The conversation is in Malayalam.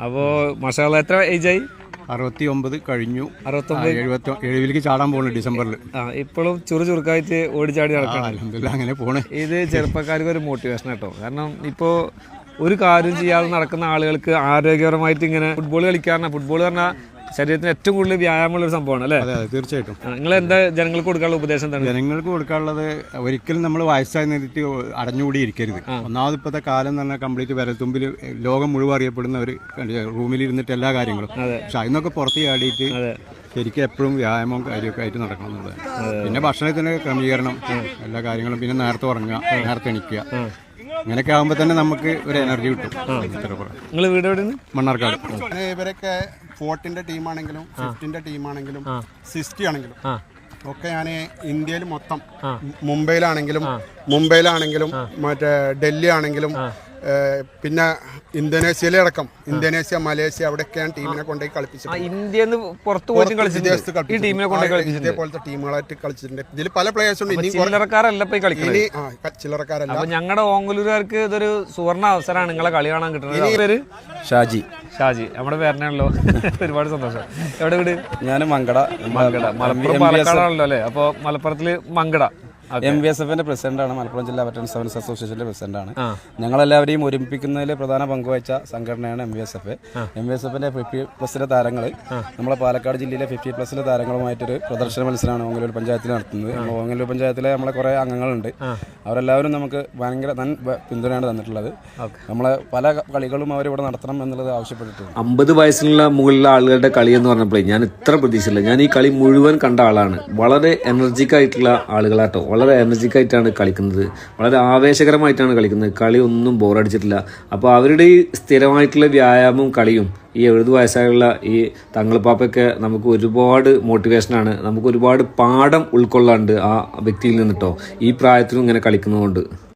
അപ്പോൾ മാഷാഅല്ലാഹ് എത്ര ഏജായി? 69 കഴിഞ്ഞു. 70 ചാടാൻ പോകുന്നു ഡിസംബറിൽ. ഇപ്പോഴും ചുറുചുറുക്കായിട്ട് ഓടിച്ചാടി നടക്കണം. അൽഹംദുലില്ലാ അങ്ങനെ പോണേ. ഇത് ചെറുപ്പക്കാർക്ക് ഒരു മോട്ടിവേഷൻ കേട്ടോ. കാരണം ഇപ്പോൾ ഒരു കാര്യം ചെയ്യാതെ നടക്കുന്ന ആളുകൾക്ക് ആരോഗ്യപരമായിട്ട് ഇങ്ങനെ ഫുട്ബോൾ കളിക്കാറുണ്ട്. ഫുട്ബോൾ പറഞ്ഞാൽ ശരീരത്തിന് ഏറ്റവും കൂടുതൽ വ്യായാമമുള്ള ഒരു സംഭവമാണ് അല്ലേ? അതെ തീർച്ചയായിട്ടും. നിങ്ങൾ എന്താ ജനങ്ങൾക്ക് കൊടുക്കാനുള്ള ഉപദേശം എന്താണ്? ജനങ്ങൾക്ക് കൊടുക്കാനുള്ളത് ഒരിക്കലും നമ്മൾ വയസ്സായി നേരിട്ട് അടഞ്ഞുകൂടി ഇരിക്കരുത്. ഒന്നാമത് ഇപ്പോഴത്തെ കാലം എന്ന് പറഞ്ഞാൽ കംപ്ലീറ്റ് വിരൽത്തുമ്പിൽ ലോകം മുഴുവൻ അറിയപ്പെടുന്ന ഒരു റൂമിൽ ഇരുന്നിട്ട് എല്ലാ കാര്യങ്ങളും. പക്ഷെ അതിനൊക്കെ പുറത്ത് ചാടിയിട്ട് ശരിക്കും എപ്പോഴും വ്യായാമവും കാര്യമൊക്കെ ആയിട്ട് നടക്കണം എന്നുള്ളത്. പിന്നെ ഭക്ഷണത്തിന് ക്രമീകരണം, എല്ലാ കാര്യങ്ങളും, പിന്നെ നേരത്തെ ഉറങ്ങുക, നേരത്തെ എണീക്കുക, അങ്ങനെയൊക്കെ ആകുമ്പോൾ തന്നെ നമുക്ക് ഒരു എനർജി കിട്ടും. നിങ്ങൾ വീട് എവിടെ? മണ്ണാർക്കാട്. ഇവരൊക്കെ 40ന്റെ ടീമാണെങ്കിലും 50ന്റെ ടീമാണെങ്കിലും 60 ആണെങ്കിലും ഒക്കെ ഞാൻ ഇന്ത്യയിൽ മൊത്തം മുംബൈയിലാണെങ്കിലും മറ്റേ ഡൽഹി ആണെങ്കിലും പിന്നെ ഇന്തോനേഷ്യയിലടക്കം ഇന്തോനേഷ്യ, മലേഷ്യ അവിടെയൊക്കെയാണ് ടീമിനെ കൊണ്ടുപോയി കളിപ്പിച്ചത്. ഇന്ത്യന്ന് പുറത്ത് പോയിട്ട് ഇതേപോലത്തെ ടീമുകളായിട്ട് കളിച്ചിട്ടുണ്ട്. ഇതിൽ പല പ്ലേയേഴ്സ് ഉണ്ട്. ചില്ലറക്കാരല്ല ചില്ലറക്കാരല്ല. അപ്പൊ ഞങ്ങളുടെ ഓങ്ങലൂരുകാർക്ക് ഇതൊരു സുവർണ അവസരമാണ് നിങ്ങളെ കളി കാണാൻ കിട്ടുന്നത്. പേര് ഷാജി. നമ്മുടെ പേരനാണല്ലോ. ഒരുപാട് സന്തോഷം. എവിടെ വീട്? ഞാൻ മങ്കട. മലപ്പുറം പാലക്കാടാണല്ലോ അല്ലേ? അപ്പൊ മലപ്പുറത്തില് മങ്കട. MVSFന്റെ പ്രസിഡന്റാണ്. മലപ്പുറം ജില്ലാ വെറ്ററൻ സർവീസ് അസോസിയേഷന്റെ പ്രസിഡന്റാണ്. ഞങ്ങളെല്ലാവരെയും ഒരുമിപ്പിക്കുന്നതിൽ പ്രധാന പങ്കുവഹിച്ച സംഘടനയാണ് MVSF. MVSFന്റെ 50+ താരങ്ങൾ നമ്മളെ പാലക്കാട് ജില്ലയിലെ 50+ താരങ്ങളുമായിട്ടൊരു പ്രദർശന മത്സരമാണ് ഓങ്ങല്ലൂർ പഞ്ചായത്തിൽ നടത്തുന്നത്. ഓങ്ങല്ലൂർ പഞ്ചായത്തിലെ നമ്മളെ കുറേ അംഗങ്ങളുണ്ട്. അവരെല്ലാവരും നമുക്ക് ഭയങ്കര പിന്തുണയാണ് തന്നിട്ടുള്ളത്. നമ്മളെ പല കളികളും അവരിവിടെ നടത്തണം എന്നുള്ളത് ആവശ്യപ്പെട്ടിട്ടുണ്ട്. 50 വയസ്സിനുള്ള മുകളിലുള്ള ആളുകളുടെ കളി എന്ന് പറഞ്ഞപ്പോഴേ ഞാൻ ഇത്ര പ്രതീക്ഷയില്ല. ഞാൻ ഈ കളി മുഴുവൻ കണ്ട ആളാണ്. വളരെ എനർജിക് ആയിട്ടുള്ള ആളുകളാട്ടോ. വളരെ എനർജിക് ആയിട്ടാണ് കളിക്കുന്നത്. വളരെ ആവേശകരമായിട്ടാണ് കളിക്കുന്നത്. കളി ഒന്നും ബോറടിച്ചിട്ടില്ല. അപ്പോൾ അവരുടെ ഈ സ്ഥിരമായിട്ടുള്ള വ്യായാമവും കളിയും ഈ 70 വയസ്സായുള്ള ഈ തങ്ങൾപ്പാപ്പൊക്കെ നമുക്ക് ഒരുപാട് മോട്ടിവേഷനാണ്. നമുക്ക് ഒരുപാട് പാഠം ഉൾക്കൊള്ളാണ്ട് ആ വ്യക്തിയിൽ നിന്നിട്ടോ ഈ പ്രായത്തിലും ഇങ്ങനെ കളിക്കുന്നതുകൊണ്ട്.